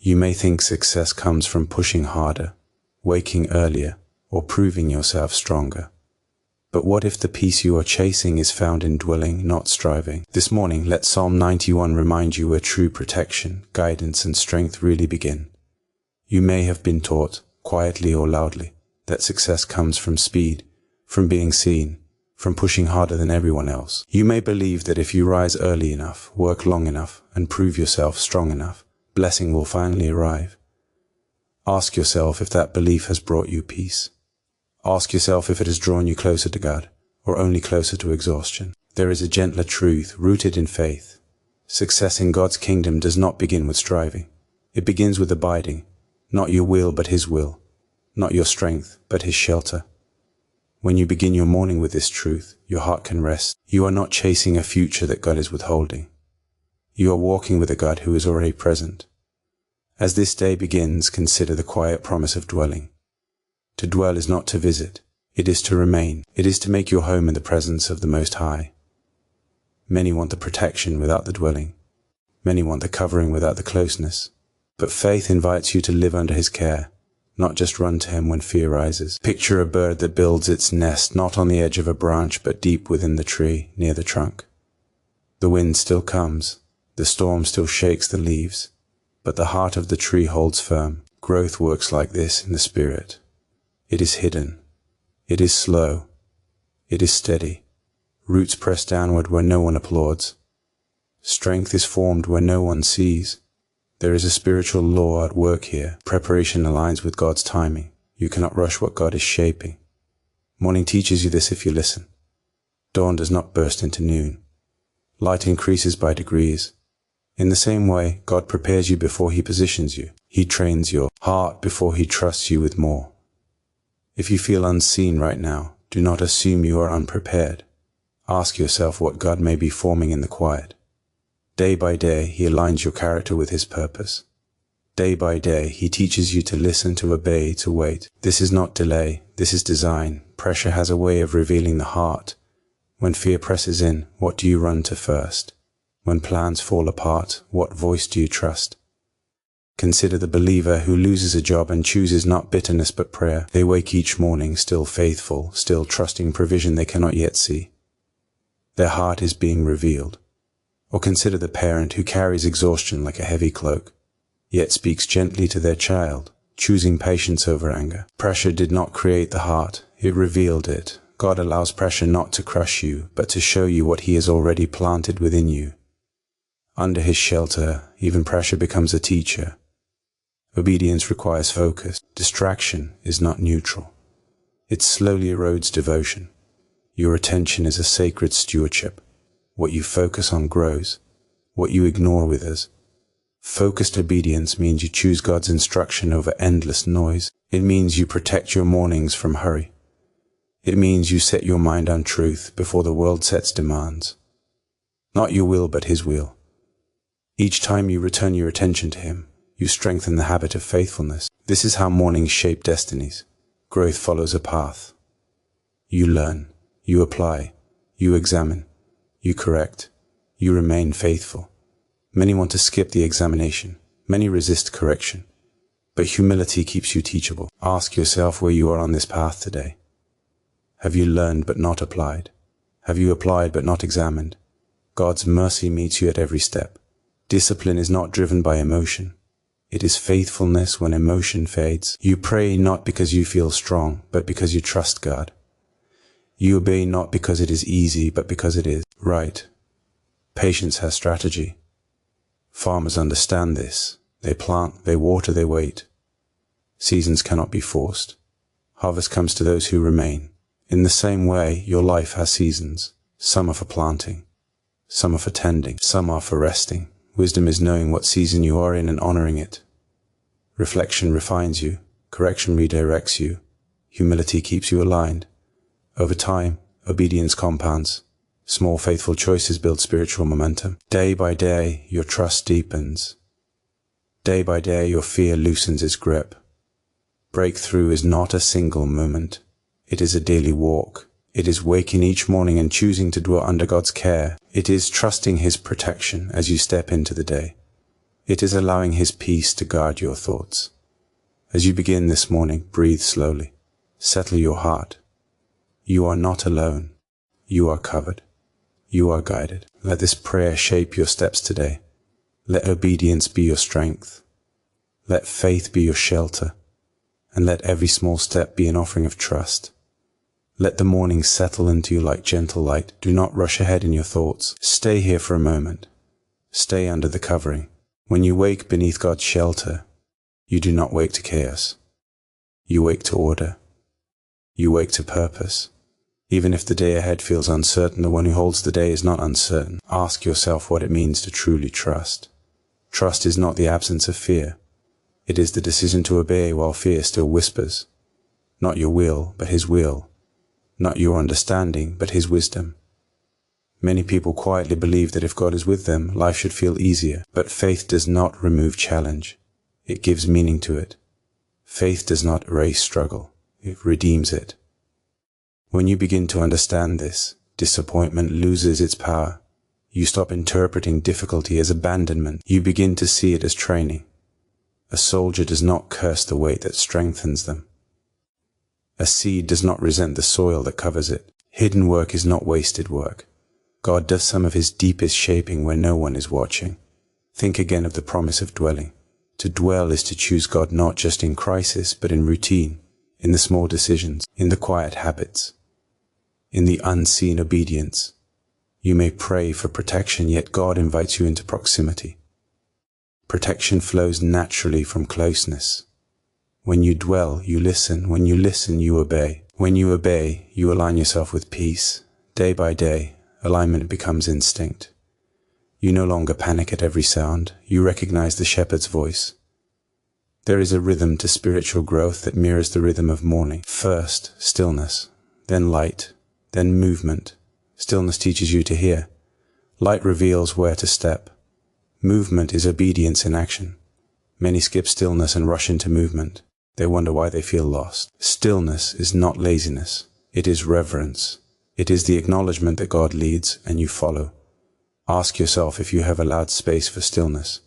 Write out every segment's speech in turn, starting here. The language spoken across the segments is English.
You may think success comes from pushing harder, waking earlier, or proving yourself stronger. But what if the peace you are chasing is found in dwelling, not striving? This morning, let Psalm 91 remind you where true protection, guidance, and strength really begin. You may have been taught, quietly or loudly, that success comes from speed, from being seen, from pushing harder than everyone else. You may believe that if you rise early enough, work long enough, and prove yourself strong enough, blessing will finally arrive. Ask yourself if that belief has brought you peace. Ask yourself if it has drawn you closer to God, or only closer to exhaustion. There is a gentler truth rooted in faith. Success in God's kingdom does not begin with striving. It begins with abiding, not your will but His will, not your strength but His shelter. When you begin your morning with this truth, your heart can rest. You are not chasing a future that God is withholding. You are walking with a God who is already present. As this day begins, consider the quiet promise of dwelling. To dwell is not to visit, it is to remain. It is to make your home in the presence of the Most High. Many want the protection without the dwelling. Many want the covering without the closeness. But faith invites you to live under His care, not just run to Him when fear rises. Picture a bird that builds its nest not on the edge of a branch but deep within the tree, near the trunk. The wind still comes, the storm still shakes the leaves, but the heart of the tree holds firm. Growth works like this in the Spirit. It is hidden. It is slow. It is steady. Roots press downward where no one applauds. Strength is formed where no one sees. There is a spiritual law at work here. Preparation aligns with God's timing. You cannot rush what God is shaping. Morning teaches you this if you listen. Dawn does not burst into noon. Light increases by degrees. In the same way, God prepares you before He positions you. He trains your heart before He trusts you with more. If you feel unseen right now, do not assume you are unprepared. Ask yourself what God may be forming in the quiet. Day by day, He aligns your character with His purpose. Day by day, He teaches you to listen, to obey, to wait. This is not delay, this is design. Pressure has a way of revealing the heart. When fear presses in, what do you run to first? When plans fall apart, what voice do you trust? Consider the believer who loses a job and chooses not bitterness but prayer. They wake each morning still faithful, still trusting provision they cannot yet see. Their heart is being revealed. Or consider the parent who carries exhaustion like a heavy cloak, yet speaks gently to their child, choosing patience over anger. Pressure did not create the heart, it revealed it. God allows pressure not to crush you, but to show you what He has already planted within you. Under His shelter, even pressure becomes a teacher. Obedience requires focus. Distraction is not neutral. It slowly erodes devotion. Your attention is a sacred stewardship. What you focus on grows. What you ignore withers. Focused obedience means you choose God's instruction over endless noise. It means you protect your mornings from hurry. It means you set your mind on truth before the world sets demands. Not your will, but His will. Each time you return your attention to Him, you strengthen the habit of faithfulness. This is how mornings shape destinies. Growth follows a path. You learn, you apply, you examine, you correct, you remain faithful. Many want to skip the examination. Many resist correction. But humility keeps you teachable. Ask yourself where you are on this path today. Have you learned but not applied? Have you applied but not examined? God's mercy meets you at every step. Discipline is not driven by emotion. It is faithfulness when emotion fades. You pray not because you feel strong, but because you trust God. You obey not because it is easy, but because it is right. Patience has strategy. Farmers understand this. They plant, they water, they wait. Seasons cannot be forced. Harvest comes to those who remain. In the same way, your life has seasons. Some are for planting. Some are for tending. Some are for resting. Wisdom is knowing what season you are in and honoring it. Reflection refines you. Correction redirects you. Humility keeps you aligned. Over time, obedience compounds. Small faithful choices build spiritual momentum. Day by day, your trust deepens. Day by day, your fear loosens its grip. Breakthrough is not a single moment. It is a daily walk. It is waking each morning and choosing to dwell under God's care. It is trusting His protection as you step into the day. It is allowing His peace to guard your thoughts. As you begin this morning, breathe slowly. Settle your heart. You are not alone. You are covered. You are guided. Let this prayer shape your steps today. Let obedience be your strength. Let faith be your shelter. And let every small step be an offering of trust. Let the morning settle into you like gentle light. Do not rush ahead in your thoughts. Stay here for a moment. Stay under the covering. When you wake beneath God's shelter, you do not wake to chaos. You wake to order. You wake to purpose. Even if the day ahead feels uncertain, the one who holds the day is not uncertain. Ask yourself what it means to truly trust. Trust is not the absence of fear. It is the decision to obey while fear still whispers. Not your will, but His will. Not your understanding, but His wisdom. Many people quietly believe that if God is with them, life should feel easier. But faith does not remove challenge. It gives meaning to it. Faith does not erase struggle. It redeems it. When you begin to understand this, disappointment loses its power. You stop interpreting difficulty as abandonment. You begin to see it as training. A soldier does not curse the weight that strengthens them. A seed does not resent the soil that covers it. Hidden work is not wasted work. God does some of His deepest shaping when no one is watching. Think again of the promise of dwelling. To dwell is to choose God not just in crisis, but in routine, in the small decisions, in the quiet habits, in the unseen obedience. You may pray for protection, yet God invites you into proximity. Protection flows naturally from closeness. When you dwell, you listen. When you listen, you obey. When you obey, you align yourself with peace. Day by day, alignment becomes instinct. You no longer panic at every sound. You recognize the shepherd's voice. There is a rhythm to spiritual growth that mirrors the rhythm of morning. First, stillness, then light, then movement. Stillness teaches you to hear. Light reveals where to step. Movement is obedience in action. Many skip stillness and rush into movement. They wonder why they feel lost. Stillness is not laziness. It is reverence. It is the acknowledgement that God leads and you follow. Ask yourself if you have allowed space for stillness.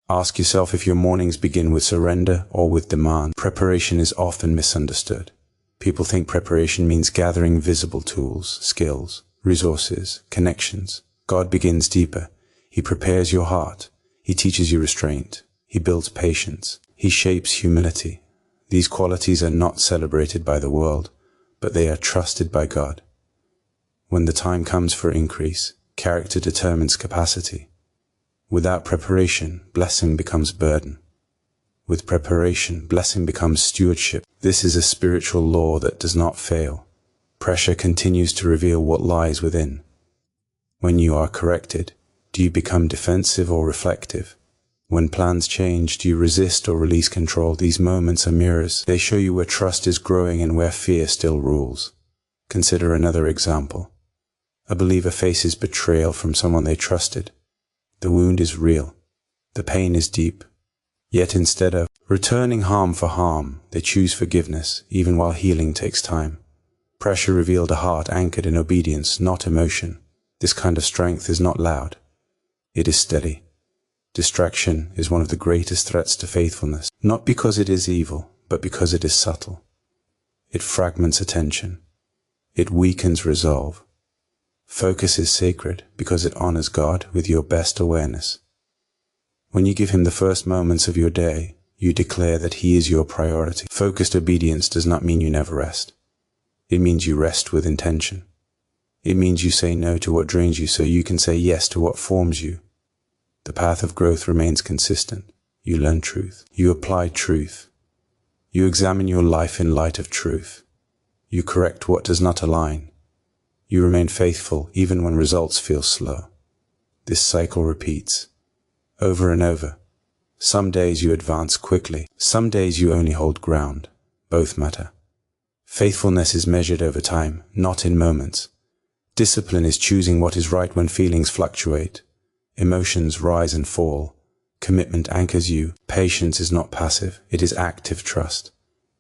Ask yourself if your mornings begin with surrender or with demand. Preparation is often misunderstood. People think preparation means gathering visible tools, skills, resources, connections. God begins deeper. He prepares your heart. He teaches you restraint. He builds patience. He shapes humility. These qualities are not celebrated by the world, but they are trusted by God. When the time comes for increase, character determines capacity. Without preparation, blessing becomes burden. With preparation, blessing becomes stewardship. This is a spiritual law that does not fail. Pressure continues to reveal what lies within. When you are corrected, do you become defensive or reflective? When plans change, do you resist or release control? These moments are mirrors. They show you where trust is growing and where fear still rules. Consider another example. A believer faces betrayal from someone they trusted. The wound is real. The pain is deep. Yet instead of returning harm for harm, they choose forgiveness, even while healing takes time. Pressure revealed a heart anchored in obedience, not emotion. This kind of strength is not loud. It is steady. Distraction is one of the greatest threats to faithfulness, not because it is evil, but because it is subtle. It fragments attention. It weakens resolve. Focus is sacred because it honors God with your best awareness. When you give Him the first moments of your day, you declare that He is your priority. Focused obedience does not mean you never rest. It means you rest with intention. It means you say no to what drains you so you can say yes to what forms you. The path of growth remains consistent. You learn truth. You apply truth. You examine your life in light of truth. You correct what does not align. You remain faithful even when results feel slow. This cycle repeats, over and over. Some days you advance quickly. Some days you only hold ground. Both matter. Faithfulness is measured over time, not in moments. Discipline is choosing what is right when feelings fluctuate. Emotions rise and fall. Commitment anchors you. Patience is not passive. It is active trust.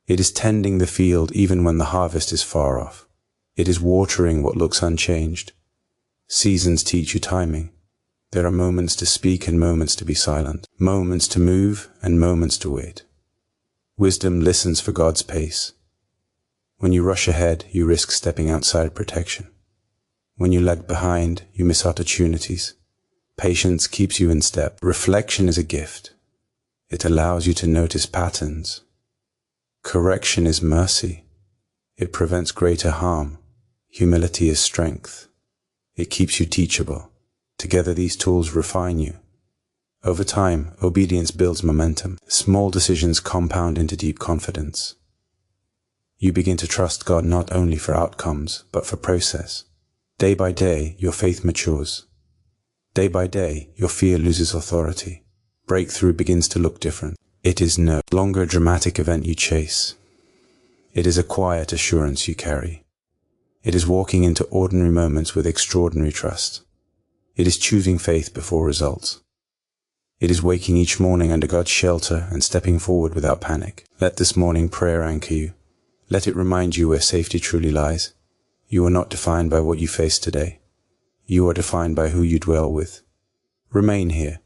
It is tending the field even when the harvest is far off. It is watering what looks unchanged. Seasons teach you timing. There are moments to speak and moments to be silent, moments to move and moments to wait. Wisdom listens for God's pace. When you rush ahead, you risk stepping outside protection. When you lag behind, you miss opportunities. Patience keeps you in step. Reflection is a gift. It allows you to notice patterns. Correction is mercy. It prevents greater harm. Humility is strength. It keeps you teachable. Together these tools refine you. Over time, obedience builds momentum. Small decisions compound into deep confidence. You begin to trust God not only for outcomes, but for process. Day by day, your faith matures. Day by day, your fear loses authority. Breakthrough begins to look different. It is no longer a dramatic event you chase. It is a quiet assurance you carry. It is walking into ordinary moments with extraordinary trust. It is choosing faith before results. It is waking each morning under God's shelter and stepping forward without panic. Let this morning prayer anchor you. Let it remind you where safety truly lies. You are not defined by what you face today. You are defined by who you dwell with. Remain here.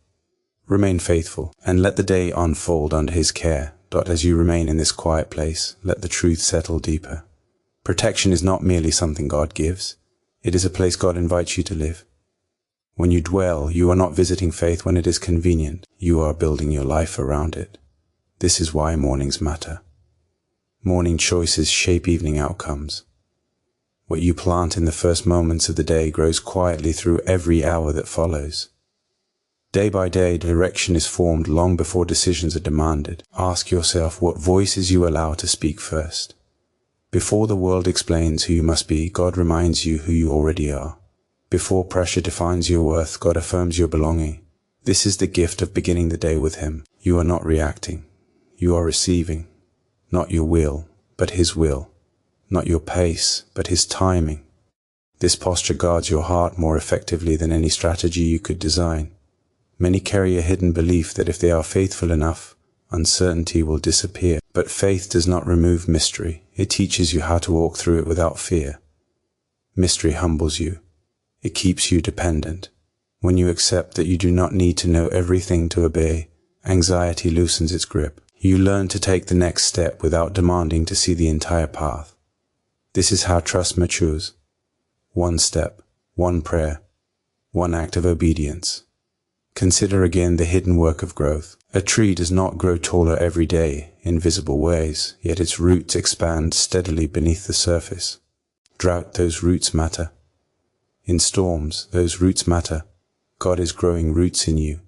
Remain faithful, and let the day unfold under His care. As you remain in this quiet place, let the truth settle deeper. Protection is not merely something God gives. It is a place God invites you to live. When you dwell, you are not visiting faith when it is convenient. You are building your life around it. This is why mornings matter. Morning choices shape evening outcomes. What you plant in the first moments of the day grows quietly through every hour that follows. Day by day, direction is formed long before decisions are demanded. Ask yourself what voices you allow to speak first. Before the world explains who you must be, God reminds you who you already are. Before pressure defines your worth, God affirms your belonging. This is the gift of beginning the day with Him. You are not reacting. You are receiving. Not your will, but His will. Not your pace, but His timing. This posture guards your heart more effectively than any strategy you could design. Many carry a hidden belief that if they are faithful enough, uncertainty will disappear. But faith does not remove mystery. It teaches you how to walk through it without fear. Mystery humbles you. It keeps you dependent. When you accept that you do not need to know everything to obey, anxiety loosens its grip. You learn to take the next step without demanding to see the entire path. This is how trust matures. One step, one prayer, one act of obedience. Consider again the hidden work of growth. A tree does not grow taller every day in visible ways, yet its roots expand steadily beneath the surface. Drought, those roots matter. In storms, those roots matter. God is growing roots in you.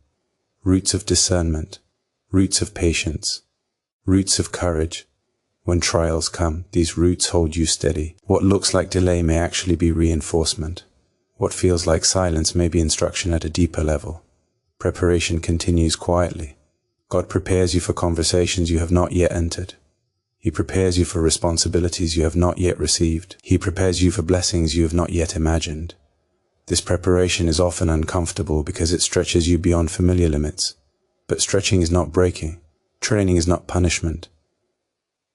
Roots of discernment. Roots of patience. Roots of courage. When trials come, these roots hold you steady. What looks like delay may actually be reinforcement. What feels like silence may be instruction at a deeper level. Preparation continues quietly. God prepares you for conversations you have not yet entered. He prepares you for responsibilities you have not yet received. He prepares you for blessings you have not yet imagined. This preparation is often uncomfortable because it stretches you beyond familiar limits. But stretching is not breaking. Training is not punishment.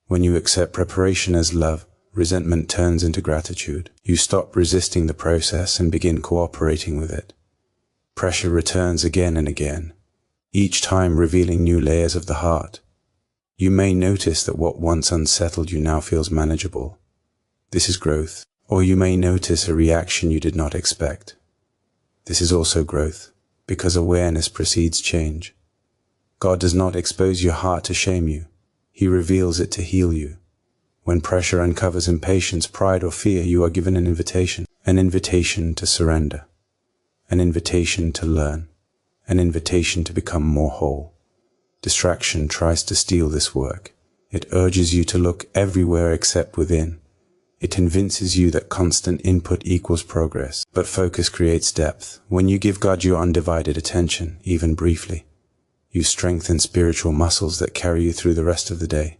When you accept preparation as love, resentment turns into gratitude. You stop resisting the process and begin cooperating with it. Pressure returns again and again, each time revealing new layers of the heart. You may notice that what once unsettled you now feels manageable. This is growth. Or you may notice a reaction you did not expect. This is also growth, because awareness precedes change. God does not expose your heart to shame you. He reveals it to heal you. When pressure uncovers impatience, pride, or fear, you are given an invitation to surrender, an invitation to learn, an invitation to become more whole. Distraction tries to steal this work. It urges you to look everywhere except within. It convinces you that constant input equals progress, but focus creates depth. When you give God your undivided attention, even briefly, you strengthen spiritual muscles that carry you through the rest of the day.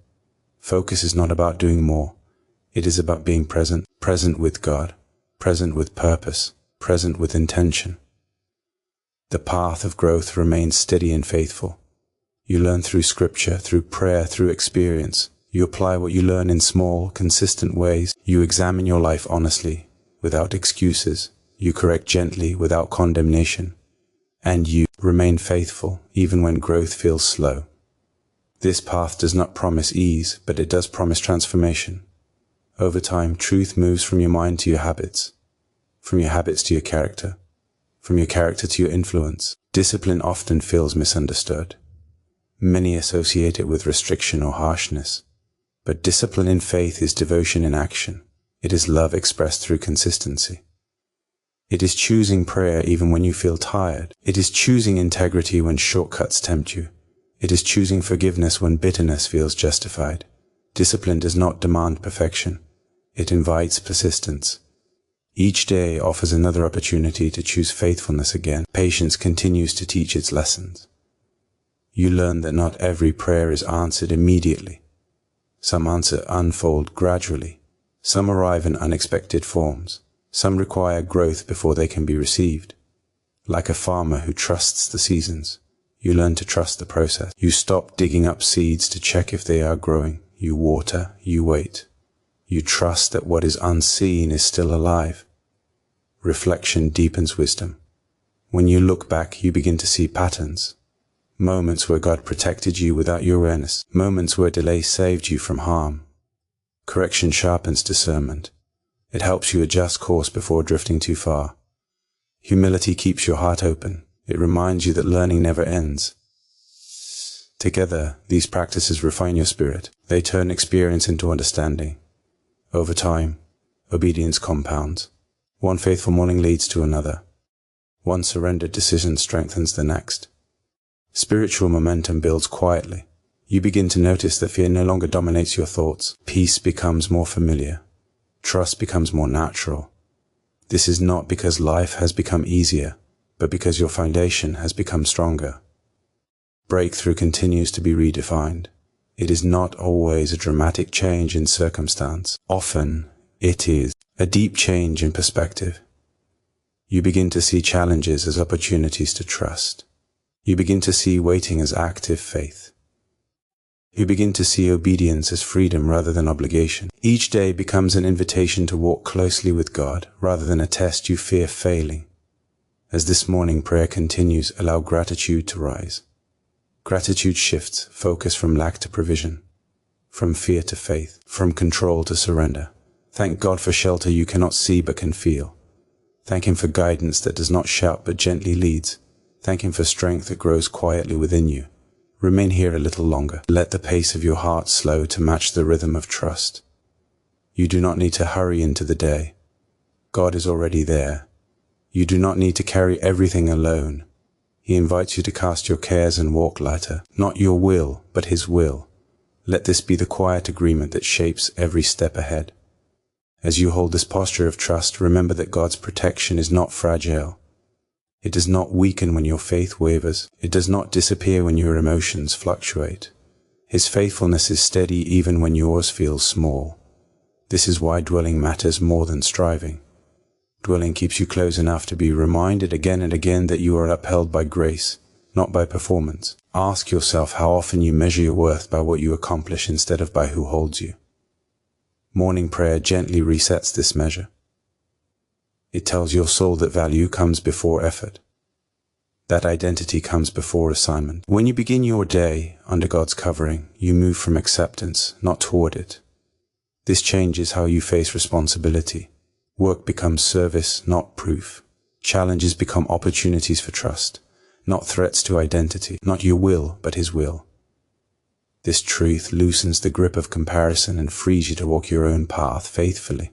Focus is not about doing more. It is about being present, present with God, present with purpose, present with intention. The path of growth remains steady and faithful. You learn through scripture, through prayer, through experience. You apply what you learn in small, consistent ways. You examine your life honestly, without excuses. You correct gently, without condemnation. And you remain faithful even when growth feels slow. This path does not promise ease, but it does promise transformation. Over time, truth moves from your mind to your habits, from your habits to your character, from your character to your influence. Discipline often feels misunderstood. Many associate it with restriction or harshness. But discipline in faith is devotion in action. It is love expressed through consistency. It is choosing prayer even when you feel tired. It is choosing integrity when shortcuts tempt you. It is choosing forgiveness when bitterness feels justified. Discipline does not demand perfection. It invites persistence. Each day offers another opportunity to choose faithfulness again. Patience continues to teach its lessons. You learn that not every prayer is answered immediately. Some answers unfold gradually. Some arrive in unexpected forms. Some require growth before they can be received. Like a farmer who trusts the seasons, you learn to trust the process. You stop digging up seeds to check if they are growing. You water, you wait. You trust that what is unseen is still alive. Reflection deepens wisdom. When you look back, you begin to see patterns. Moments where God protected you without your awareness. Moments where delay saved you from harm. Correction sharpens discernment. It helps you adjust course before drifting too far. Humility keeps your heart open. It reminds you that learning never ends. Together, these practices refine your spirit. They turn experience into understanding. Over time, obedience compounds. One faithful morning leads to another. One surrendered decision strengthens the next. Spiritual momentum builds quietly. You begin to notice that fear no longer dominates your thoughts. Peace becomes more familiar. Trust becomes more natural. This is not because life has become easier, but because your foundation has become stronger. Breakthrough continues to be redefined. It is not always a dramatic change in circumstance. Often, it is a deep change in perspective. You begin to see challenges as opportunities to trust. You begin to see waiting as active faith. You begin to see obedience as freedom rather than obligation. Each day becomes an invitation to walk closely with God rather than a test you fear failing. As this morning prayer continues, allow gratitude to rise. Gratitude shifts focus from lack to provision, from fear to faith, from control to surrender. Thank God for shelter you cannot see but can feel. Thank Him for guidance that does not shout but gently leads. Thank Him for strength that grows quietly within you. Remain here a little longer. Let the pace of your heart slow to match the rhythm of trust. You do not need to hurry into the day. God is already there. You do not need to carry everything alone. He invites you to cast your cares and walk lighter. Not your will, but His will. Let this be the quiet agreement that shapes every step ahead. As you hold this posture of trust, remember that God's protection is not fragile. It does not weaken when your faith wavers. It does not disappear when your emotions fluctuate. His faithfulness is steady even when yours feels small. This is why dwelling matters more than striving. Dwelling keeps you close enough to be reminded again and again that you are upheld by grace, not by performance. Ask yourself how often you measure your worth by what you accomplish instead of by who holds you. Morning prayer gently resets this measure. It tells your soul that value comes before effort, that identity comes before assignment. When you begin your day under God's covering, you move from acceptance, not toward it. This changes how you face responsibility. Work becomes service, not proof. Challenges become opportunities for trust, not threats to identity. Not your will, but His will. This truth loosens the grip of comparison and frees you to walk your own path faithfully.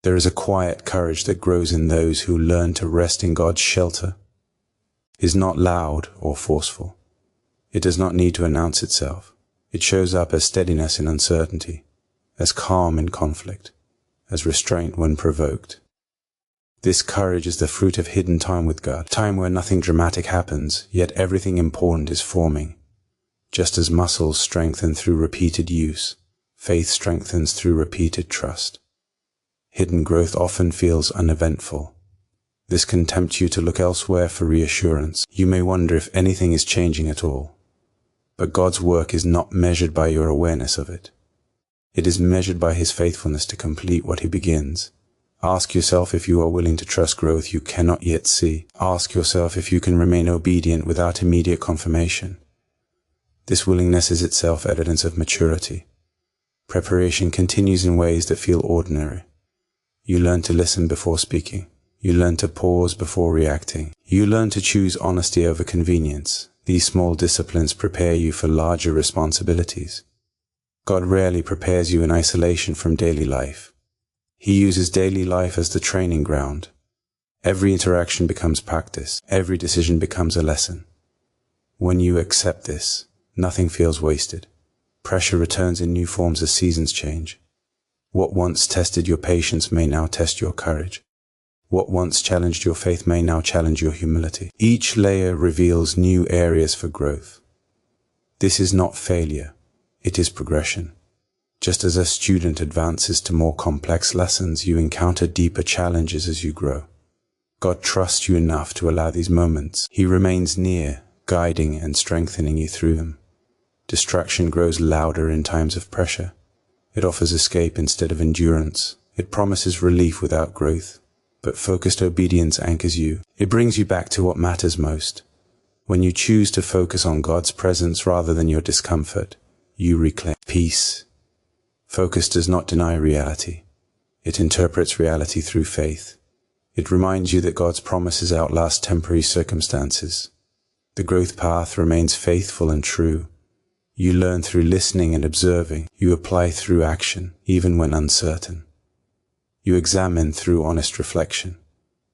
There is a quiet courage that grows in those who learn to rest in God's shelter. It is not loud or forceful. It does not need to announce itself. It shows up as steadiness in uncertainty, as calm in conflict, as restraint when provoked. This courage is the fruit of hidden time with God, time where nothing dramatic happens, yet everything important is forming. Just as muscles strengthen through repeated use, faith strengthens through repeated trust. Hidden growth often feels uneventful. This can tempt you to look elsewhere for reassurance. You may wonder if anything is changing at all. But God's work is not measured by your awareness of it. It is measured by His faithfulness to complete what He begins. Ask yourself if you are willing to trust growth you cannot yet see. Ask yourself if you can remain obedient without immediate confirmation. This willingness is itself evidence of maturity. Preparation continues in ways that feel ordinary. You learn to listen before speaking. You learn to pause before reacting. You learn to choose honesty over convenience. These small disciplines prepare you for larger responsibilities. God rarely prepares you in isolation from daily life. He uses daily life as the training ground. Every interaction becomes practice. Every decision becomes a lesson. When you accept this, nothing feels wasted. Pressure returns in new forms as seasons change. What once tested your patience may now test your courage. What once challenged your faith may now challenge your humility. Each layer reveals new areas for growth. This is not failure. It is progression. Just as a student advances to more complex lessons, you encounter deeper challenges as you grow. God trusts you enough to allow these moments. He remains near, guiding and strengthening you through them. Distraction grows louder in times of pressure. It offers escape instead of endurance. It promises relief without growth. But focused obedience anchors you. It brings you back to what matters most. When you choose to focus on God's presence rather than your discomfort, you reclaim peace. Focus does not deny reality. It interprets reality through faith. It reminds you that God's promises outlast temporary circumstances. The growth path remains faithful and true. You learn through listening and observing. You apply through action, even when uncertain. You examine through honest reflection.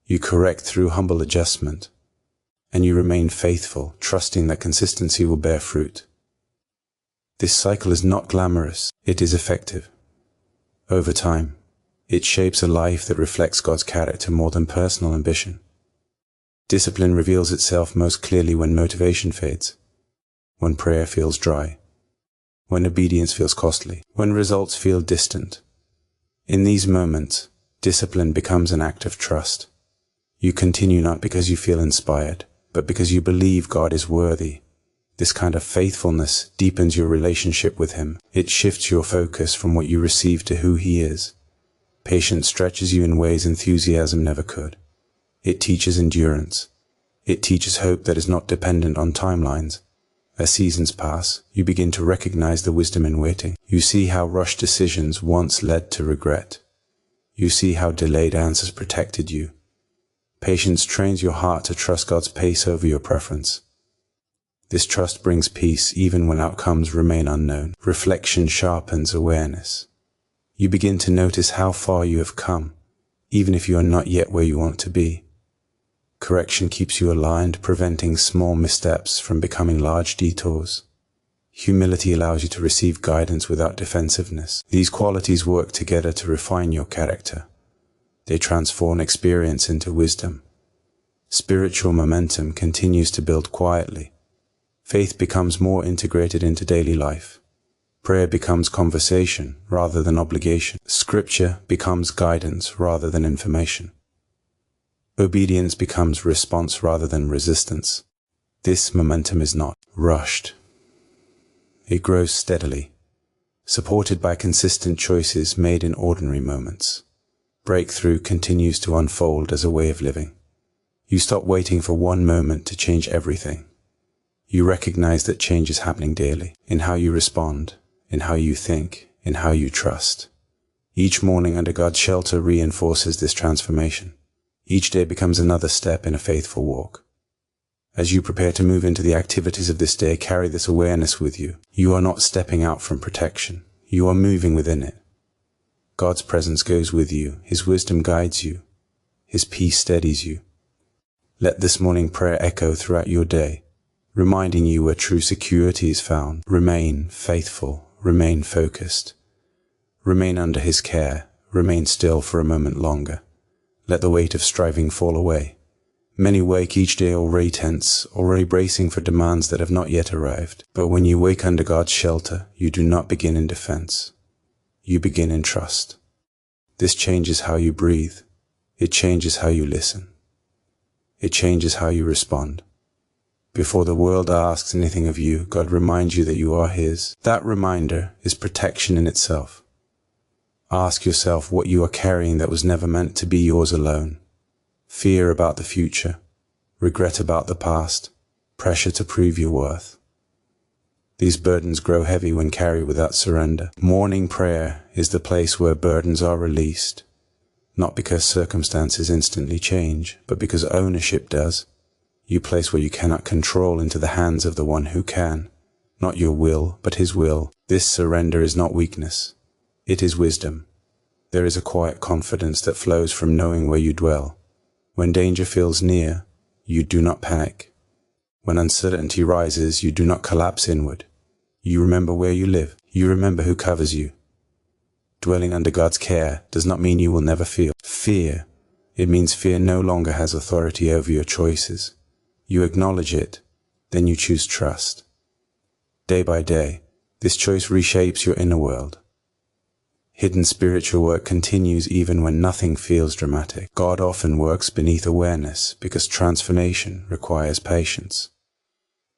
You correct through humble adjustment. And you remain faithful, trusting that consistency will bear fruit. This cycle is not glamorous. It is effective. Over time, it shapes a life that reflects God's character more than personal ambition. Discipline reveals itself most clearly when motivation fades, when prayer feels dry, when obedience feels costly, when results feel distant. In these moments, discipline becomes an act of trust. You continue not because you feel inspired, but because you believe God is worthy. This kind of faithfulness deepens your relationship with Him. It shifts your focus from what you receive to who He is. Patience stretches you in ways enthusiasm never could. It teaches endurance. It teaches hope that is not dependent on timelines. As seasons pass, you begin to recognize the wisdom in waiting. You see how rushed decisions once led to regret. You see how delayed answers protected you. Patience trains your heart to trust God's pace over your preference. This trust brings peace even when outcomes remain unknown. Reflection sharpens awareness. You begin to notice how far you have come, even if you are not yet where you want to be. Correction keeps you aligned, preventing small missteps from becoming large detours. Humility allows you to receive guidance without defensiveness. These qualities work together to refine your character. They transform experience into wisdom. Spiritual momentum continues to build quietly. Faith becomes more integrated into daily life. Prayer becomes conversation rather than obligation. Scripture becomes guidance rather than information. Obedience becomes response rather than resistance. This momentum is not rushed. It grows steadily, supported by consistent choices made in ordinary moments. Breakthrough continues to unfold as a way of living. You stop waiting for one moment to change everything. You recognize that change is happening daily, in how you respond, in how you think, in how you trust. Each morning under God's shelter reinforces this transformation. Each day becomes another step in a faithful walk. As you prepare to move into the activities of this day, carry this awareness with you. You are not stepping out from protection. You are moving within it. God's presence goes with you. His wisdom guides you. His peace steadies you. Let this morning prayer echo throughout your day, reminding you where true security is found. Remain faithful. Remain focused. Remain under His care. Remain still for a moment longer. Let the weight of striving fall away. Many wake each day already tense, already bracing for demands that have not yet arrived. But when you wake under God's shelter, you do not begin in defense. You begin in trust. This changes how you breathe. It changes how you listen. It changes how you respond. Before the world asks anything of you, God reminds you that you are His. That reminder is protection in itself. Ask yourself what you are carrying that was never meant to be yours alone. Fear about the future, regret about the past, pressure to prove your worth. These burdens grow heavy when carried without surrender. Morning prayer is the place where burdens are released, not because circumstances instantly change, but because ownership does. You place what you cannot control into the hands of the one who can. Not your will, but his will. This surrender is not weakness. It is wisdom. There is a quiet confidence that flows from knowing where you dwell. When danger feels near, you do not panic. When uncertainty rises, you do not collapse inward. You remember where you live. You remember who covers you. Dwelling under God's care does not mean you will never feel fear. It means fear no longer has authority over your choices. You acknowledge it, then you choose trust. Day by day, this choice reshapes your inner world. Hidden spiritual work continues even when nothing feels dramatic. God often works beneath awareness because transformation requires patience.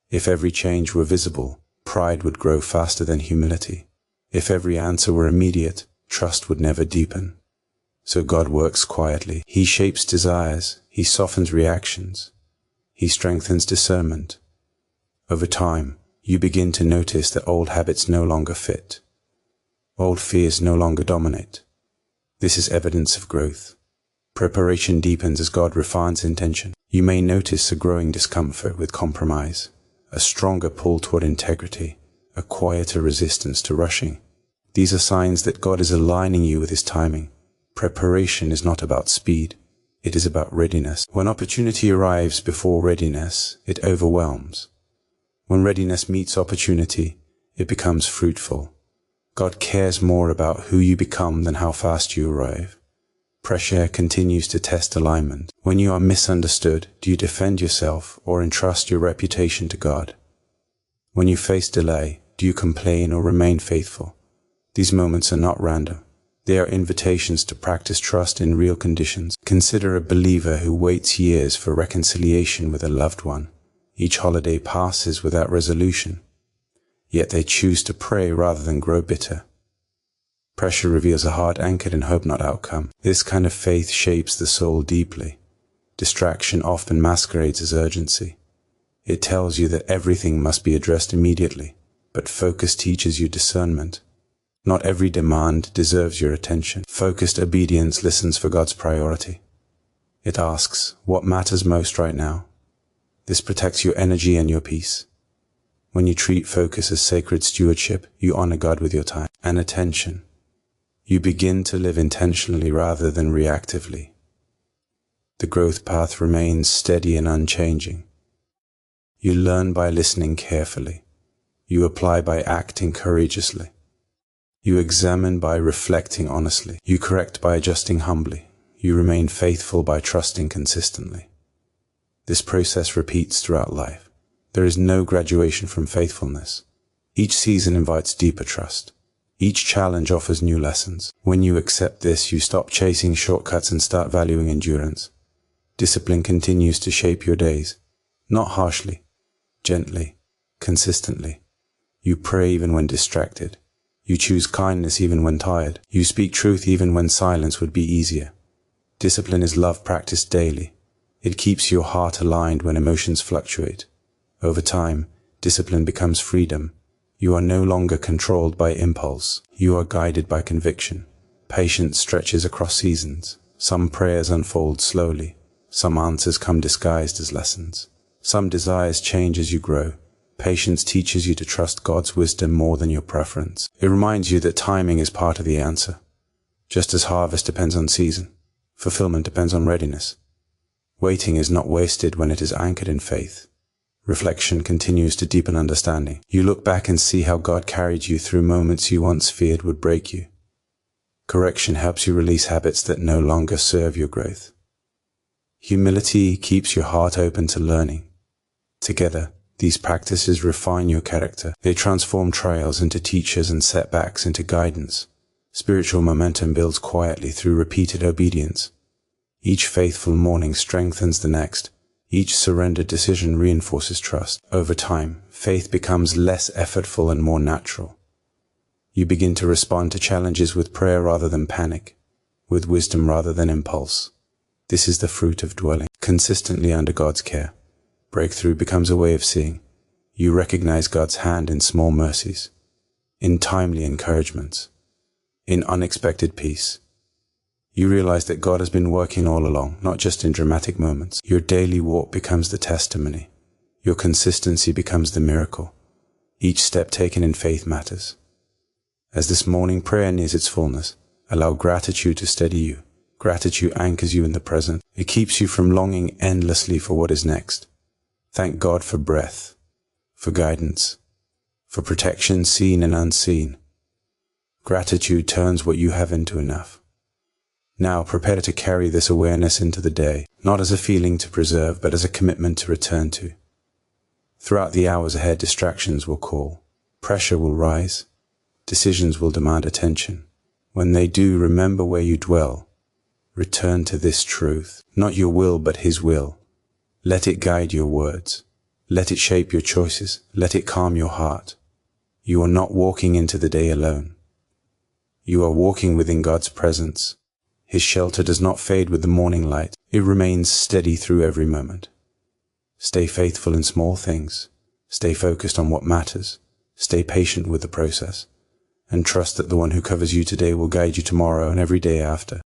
If every change were visible, pride would grow faster than humility. If every answer were immediate, trust would never deepen. So God works quietly. He shapes desires. He softens reactions. He strengthens discernment. Over time, you begin to notice that old habits no longer fit. Old fears no longer dominate. This is evidence of growth. Preparation deepens as God refines intention. You may notice a growing discomfort with compromise, a stronger pull toward integrity, a quieter resistance to rushing. These are signs that God is aligning you with his timing. Preparation is not about speed. It is about readiness. When opportunity arrives before readiness, it overwhelms. When readiness meets opportunity, it becomes fruitful. God cares more about who you become than how fast you arrive. Pressure continues to test alignment. When you are misunderstood, do you defend yourself or entrust your reputation to God? When you face delay, do you complain or remain faithful? These moments are not random. They are invitations to practice trust in real conditions. Consider a believer who waits years for reconciliation with a loved one. Each holiday passes without resolution, yet they choose to pray rather than grow bitter. Pressure reveals a heart anchored in hope, not outcome. This kind of faith shapes the soul deeply. Distraction often masquerades as urgency. It tells you that everything must be addressed immediately, but focus teaches you discernment. Not every demand deserves your attention. Focused obedience listens for God's priority. It asks, what matters most right now? This protects your energy and your peace. When you treat focus as sacred stewardship, you honor God with your time and attention. You begin to live intentionally rather than reactively. The growth path remains steady and unchanging. You learn by listening carefully. You apply by acting courageously. You examine by reflecting honestly. You correct by adjusting humbly. You remain faithful by trusting consistently. This process repeats throughout life. There is no graduation from faithfulness. Each season invites deeper trust. Each challenge offers new lessons. When you accept this, you stop chasing shortcuts and start valuing endurance. Discipline continues to shape your days, not harshly, gently, consistently. You pray even when distracted. You choose kindness even when tired. You speak truth even when silence would be easier. Discipline is love practiced daily. It keeps your heart aligned when emotions fluctuate. Over time, discipline becomes freedom. You are no longer controlled by impulse. You are guided by conviction. Patience stretches across seasons. Some prayers unfold slowly. Some answers come disguised as lessons. Some desires change as you grow. Patience teaches you to trust God's wisdom more than your preference. It reminds you that timing is part of the answer. Just as harvest depends on season, fulfillment depends on readiness. Waiting is not wasted when it is anchored in faith. Reflection continues to deepen understanding. You look back and see how God carried you through moments you once feared would break you. Correction helps you release habits that no longer serve your growth. Humility keeps your heart open to learning. Together, these practices refine your character. They transform trials into teachers and setbacks into guidance. Spiritual momentum builds quietly through repeated obedience. Each faithful morning strengthens the next. Each surrendered decision reinforces trust. Over time, faith becomes less effortful and more natural. You begin to respond to challenges with prayer rather than panic, with wisdom rather than impulse. This is the fruit of dwelling consistently under God's care. Breakthrough becomes a way of seeing. You recognize God's hand in small mercies, in timely encouragements, in unexpected peace. You realize that God has been working all along, not just in dramatic moments. Your daily walk becomes the testimony. Your consistency becomes the miracle. Each step taken in faith matters. As this morning prayer nears its fullness, allow gratitude to steady you. Gratitude anchors you in the present. It keeps you from longing endlessly for what is next. Thank God for breath, for guidance, for protection seen and unseen. Gratitude turns what you have into enough. Now prepare to carry this awareness into the day, not as a feeling to preserve, but as a commitment to return to. Throughout the hours ahead, distractions will call. Pressure will rise. Decisions will demand attention. When they do, remember where you dwell. Return to this truth, not your will, but His will. Let it guide your words. Let it shape your choices. Let it calm your heart. You are not walking into the day alone. You are walking within God's presence. His shelter does not fade with the morning light. It remains steady through every moment. Stay faithful in small things. Stay focused on what matters. Stay patient with the process. And trust that the one who covers you today will guide you tomorrow and every day after.